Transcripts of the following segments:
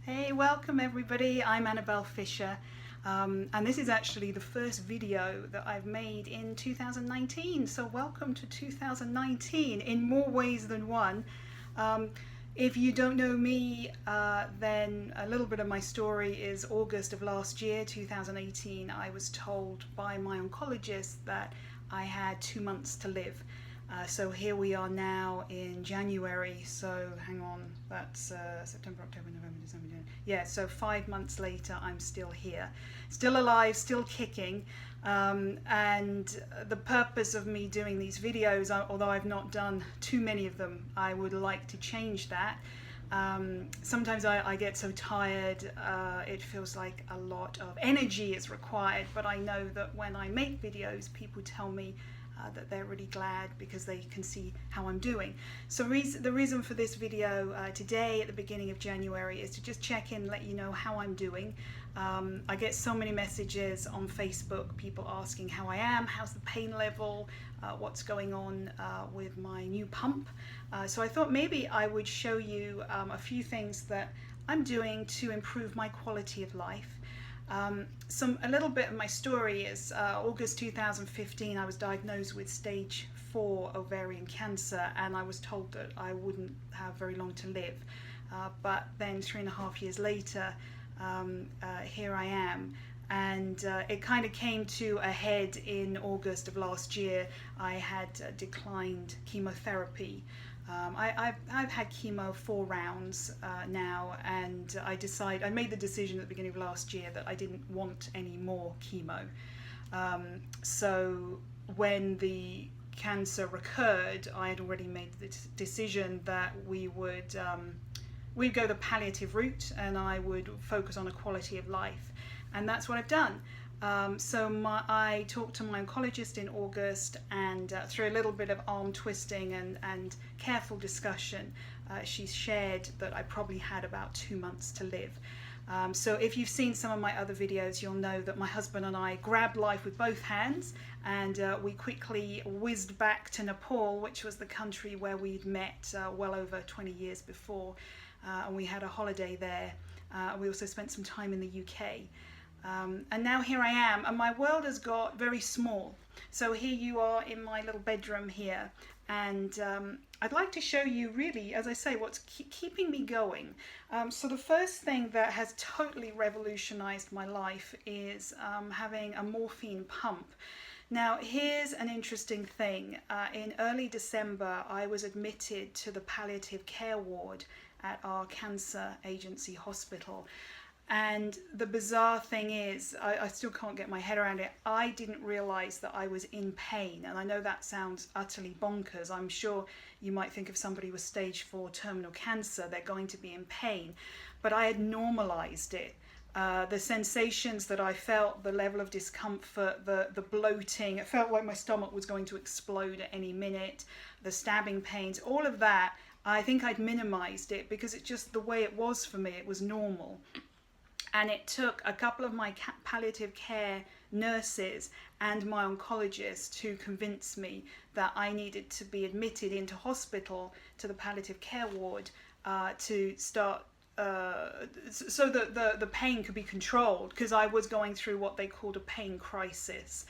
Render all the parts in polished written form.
Hey, welcome everybody. I'm Annabelle Fisher, and this is actually the first video that I've made in 2019. So welcome to 2019 in more ways than one. If you don't know me, then a little bit of my story is August of last year, 2018. I was told by my oncologist that I had 2 months to live. So here we are now in January, so hang on, that's September, October, November, December, January. Yeah, so 5 months later I'm still here, still alive, still kicking, and the purpose of me doing these videos, although I've not done too many of them, I would like to change that. Sometimes I get so tired, it feels like a lot of energy is required, but I know that when I make videos, people tell me that they're really glad because they can see how I'm doing. So the reason for this video today at the beginning of January is to just check in, let you know how I'm doing. I get so many messages on Facebook, people asking how I am, how's the pain level, what's going on with my new pump. So I thought maybe I would show you a few things that I'm doing to improve my quality of life. A little bit of my story is August 2015 I was diagnosed with stage 4 ovarian cancer, and I was told that I wouldn't have very long to live, but then 3.5 years later here I am, and it kind of came to a head in August of last year. I had declined chemotherapy. I've had chemo 4 rounds now, and I made the decision at the beginning of last year that I didn't want any more chemo. So when the cancer recurred, I had already made the decision that we'd go the palliative route, and I would focus on a quality of life, and that's what I've done. I talked to my oncologist in August, and through a little bit of arm twisting and careful discussion, she shared that I probably had about 2 months to live. So if you've seen some of my other videos, you'll know that my husband and I grabbed life with both hands, and we quickly whizzed back to Nepal, which was the country where we'd met well over 20 years before, and we had a holiday there. We also spent some time in the UK. And now here I am, and my world has got very small. So here you are in my little bedroom here, and I'd like to show you really, as I say, what's keeping me going. So the first thing that has totally revolutionized my life is having a morphine pump. Now here's an interesting thing. In early December I was admitted to the palliative care ward at our cancer agency hospital. And the bizarre thing is, I still can't get my head around it, I didn't realize that I was in pain. And I know that sounds utterly bonkers. I'm sure you might think if somebody was stage 4 terminal cancer, they're going to be in pain. But I had normalized it. The sensations that I felt, the level of discomfort, the bloating, it felt like my stomach was going to explode at any minute, the stabbing pains, all of that, I think I'd minimized it because it's just the way it was for me, it was normal. And it took a couple of my palliative care nurses and my oncologist to convince me that I needed to be admitted into hospital to the palliative care ward to start, so that the pain could be controlled, because I was going through what they called a pain crisis.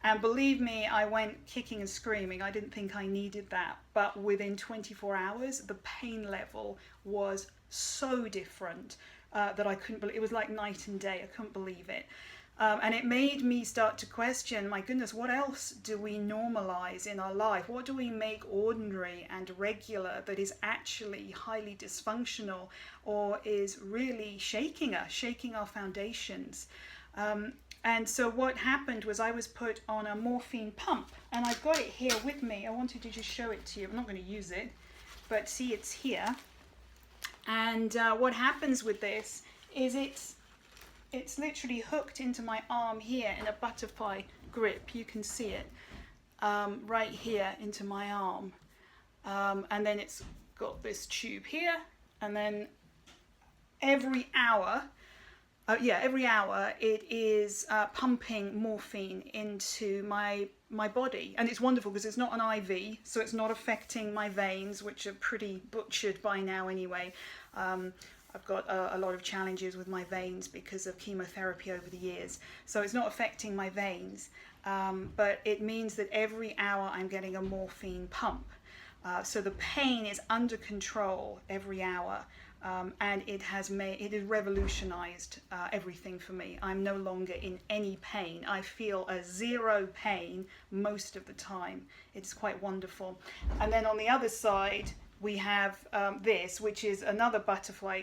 And believe me, I went kicking and screaming. I didn't think I needed that, but within 24 hours, the pain level was so different that I couldn't believe. It was like night and day. I couldn't believe it. And it made me start to question, my goodness, what else do we normalize in our life? What do we make ordinary and regular that is actually highly dysfunctional or is really shaking us, shaking our foundations? And so what happened was I was put on a morphine pump, and I've got it here with me. I wanted to just show it to you. I'm not going to use it, but see, it's here. And what happens with this is it's literally hooked into my arm here in a butterfly grip. You can see it right here into my arm. And then it's got this tube here, and then every hour it is pumping morphine into my body. And it's wonderful because it's not an IV, so it's not affecting my veins, which are pretty butchered by now anyway. I've got a lot of challenges with my veins because of chemotherapy over the years. So it's not affecting my veins, but it means that every hour I'm getting a morphine pump. So the pain is under control every hour, and it has revolutionized everything for me. I'm no longer in any pain. I feel a zero pain most of the time. It's quite wonderful. And then on the other side, we have this, which is another butterfly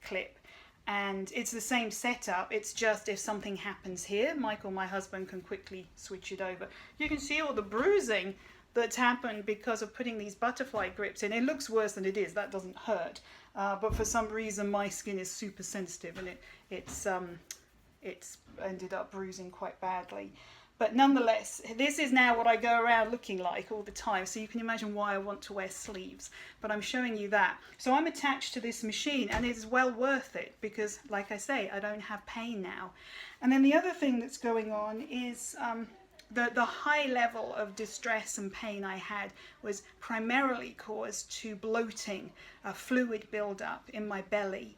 clip. And it's the same setup. It's just if something happens here, Michael, my husband, can quickly switch it over. You can see all the bruising that's happened because of putting these butterfly grips in. It looks worse than it is. That doesn't hurt. But for some reason, my skin is super sensitive, and it's ended up bruising quite badly. But nonetheless, this is now what I go around looking like all the time. So you can imagine why I want to wear sleeves. But I'm showing you that. So I'm attached to this machine, and it's well worth it because, like I say, I don't have pain now. And then the other thing that's going on is the high level of distress and pain I had was primarily caused to bloating, fluid buildup in my belly.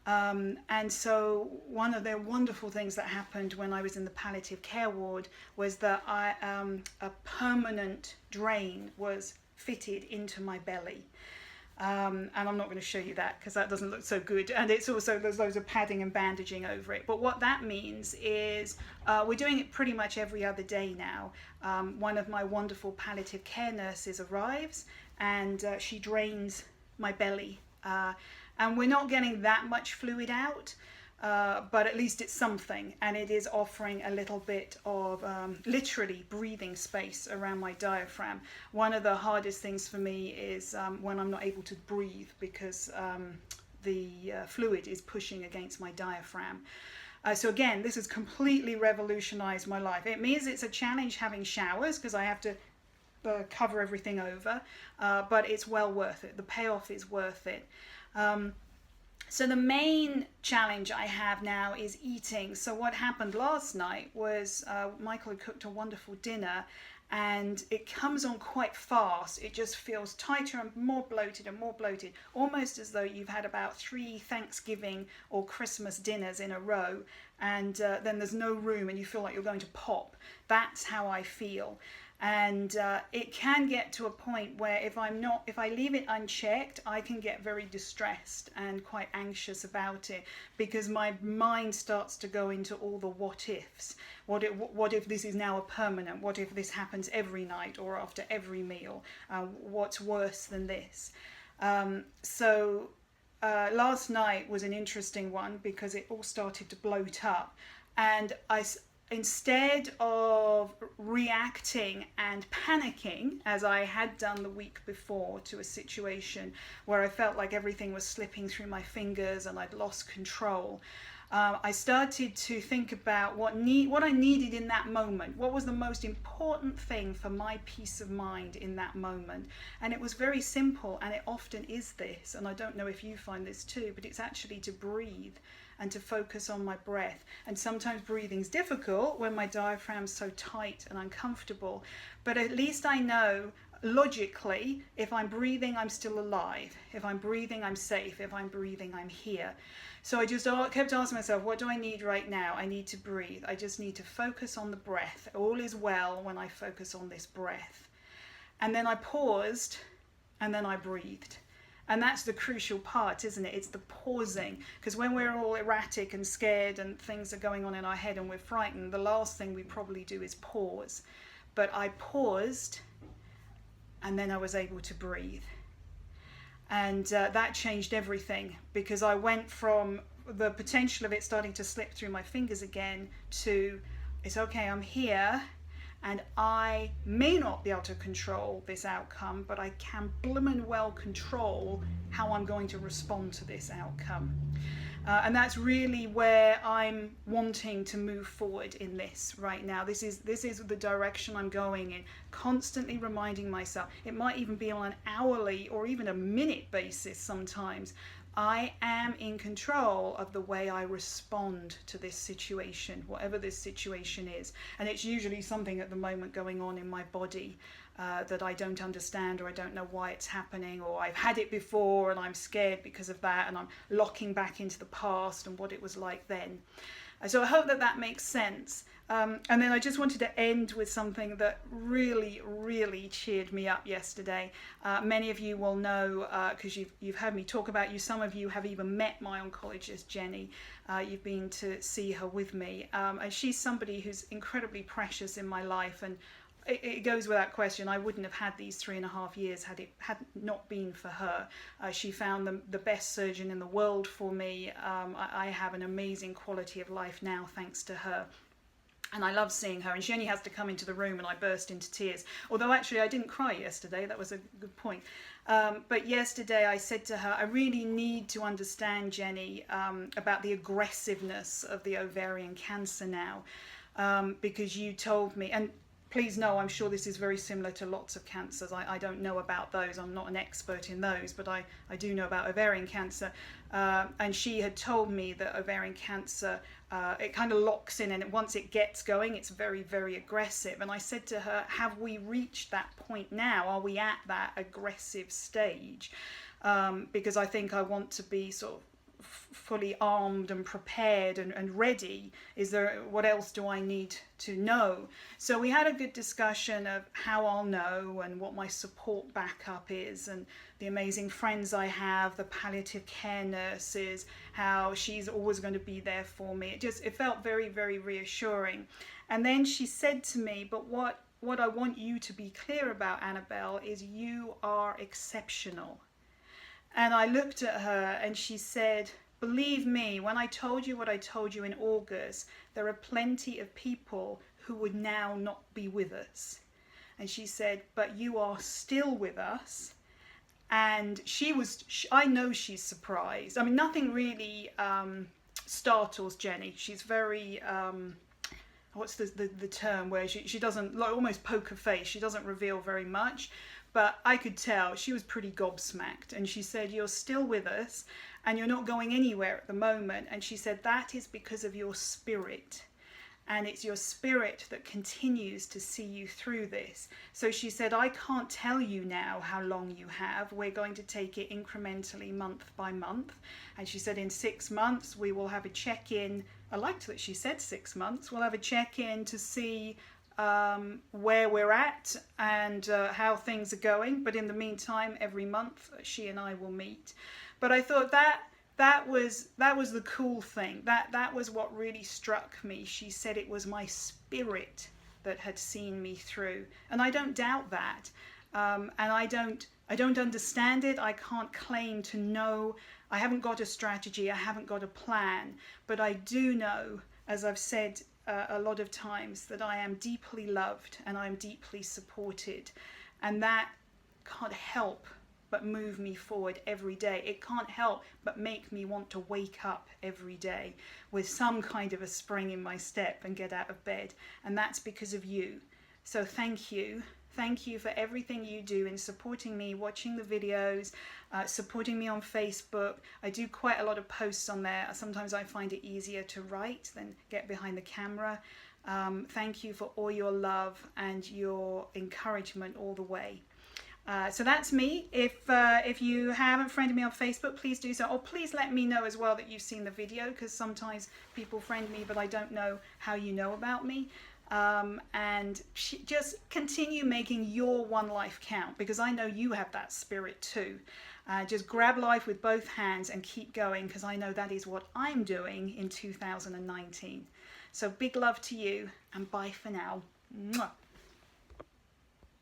And so one of the wonderful things that happened when I was in the palliative care ward was that a permanent drain was fitted into my belly. And I'm not going to show you that because that doesn't look so good. And it's also, there's loads of padding and bandaging over it. But what that means is we're doing it pretty much every other day now. One of my wonderful palliative care nurses arrives and she drains my belly. And we're not getting that much fluid out, but at least it's something. And it is offering a little bit of literally breathing space around my diaphragm. One of the hardest things for me is when I'm not able to breathe because the fluid is pushing against my diaphragm. So again, this has completely revolutionized my life. It means it's a challenge having showers because I have to cover everything over, but it's well worth it. The payoff is worth it. So the main challenge I have now is eating. So what happened last night was Michael had cooked a wonderful dinner and it comes on quite fast. It just feels tighter and more bloated, almost as though you've had about 3 Thanksgiving or Christmas dinners in a row, and then there's no room and you feel like you're going to pop. That's how I feel. And it can get to a point where if I leave it unchecked, I can get very distressed and quite anxious about it because my mind starts to go into all the what ifs. What if this is now a permanent? What if this happens every night or after every meal? What's worse than this? So last night was an interesting one because it all started to bloat up, and instead of reacting and panicking as I had done the week before to a situation where I felt like everything was slipping through my fingers and I'd lost control, I started to think about what I needed in that moment. What was the most important thing for my peace of mind in that moment? And it was very simple, and it often is this, and I don't know if you find this too, but it's actually to breathe and to focus on my breath. And sometimes breathing's difficult when my diaphragm's so tight and uncomfortable, but at least I know logically, if I'm breathing, I'm still alive. If I'm breathing, I'm safe. If I'm breathing, I'm here. So I just kept asking myself, what do I need right now? I need to breathe. I just need to focus on the breath. All is well when I focus on this breath. And then I paused, and then I breathed. And that's the crucial part, isn't it? It's the pausing. Because when we're all erratic and scared and things are going on in our head and we're frightened, the last thing we probably do is pause. But I paused, and then I was able to breathe. And that changed everything, because I went from the potential of it starting to slip through my fingers again to, it's okay, I'm here. And I may not be able to control this outcome, but I can bloomin' well control how I'm going to respond to this outcome. And that's really where I'm wanting to move forward in this right now. This is the direction I'm going in, constantly reminding myself. It might even be on an hourly or even a minute basis sometimes. I am in control of the way I respond to this situation, whatever this situation is. And it's usually something at the moment going on in my body. that I don't understand, or I don't know why it's happening, or I've had it before and I'm scared because of that, and I'm locking back into the past and what it was like then. So I hope that that makes sense. And then I just wanted to end with something that really, really cheered me up yesterday. Many of you will know, because you've heard me talk about you. Some of you have even met my oncologist, Jenny. You've been to see her with me. And she's somebody who's incredibly precious in my life. And it goes without question, I wouldn't have had these 3.5 years had it not been for her. She found the best surgeon in the world for me. I have an amazing quality of life now thanks to her. And I love seeing her, and she only has to come into the room and I burst into tears. Although actually I didn't cry yesterday, that was a good point. But yesterday I said to her, I really need to understand, Jenny, about the aggressiveness of the ovarian cancer now, because you told me, and please know, I'm sure this is very similar to lots of cancers. I don't know about those. I'm not an expert in those, but I do know about ovarian cancer. And she had told me that ovarian cancer, it kind of locks in, and once it gets going, it's very, very aggressive. And I said to her, have we reached that point now? Are we at that aggressive stage? Because I think I want to be sort of fully armed and prepared and ready. Is there, what else do I need to know? So we had a good discussion of how I'll know and what my support backup is, and the amazing friends I have, the palliative care nurses, how she's always going to be there for me. It felt very, very reassuring. And then she said to me, but what I want you to be clear about, Annabelle, is you are exceptional. And I looked at her and she said, believe me, when I told you what I told you in August, there are plenty of people who would now not be with us. And she said, but you are still with us. And I know she's surprised. I mean, nothing really startles Jenny. She's very, what's the term where she doesn't, like almost poker face, she doesn't reveal very much. But I could tell she was pretty gobsmacked, and she said, you're still with us and you're not going anywhere at the moment. And she said, that is because of your spirit. And it's your spirit that continues to see you through this. So she said, I can't tell you now how long you have. We're going to take it incrementally month by month. And she said, in 6 months, we will have a check-in. I liked that she said 6 months. We'll have a check-in to see where we're at and how things are going. But in the meantime, every month she and I will meet. But I thought that was the cool thing. That was what really struck me. She said it was my spirit that had seen me through, and I don't doubt that. And I don't understand it. I can't claim to know. I haven't got a strategy. I haven't got a plan. But I do know, as I've said a lot of times, that I am deeply loved and I'm deeply supported, and that can't help but move me forward every day. It can't help but make me want to wake up every day with some kind of a spring in my step and get out of bed, and that's because of you. So thank you. Thank you for everything you do in supporting me, watching the videos, supporting me on Facebook. I do quite a lot of posts on there. Sometimes I find it easier to write than get behind the camera. Thank you for all your love and your encouragement all the way. So that's me. If you haven't friended me on Facebook, please do so. Or please let me know as well that you've seen the video, because sometimes people friend me, but I don't know how you know about me. And just continue making your one life count, because I know you have that spirit too. Just grab life with both hands and keep going, because I know that is what I'm doing in 2019. So big love to you, and bye for now. Mwah.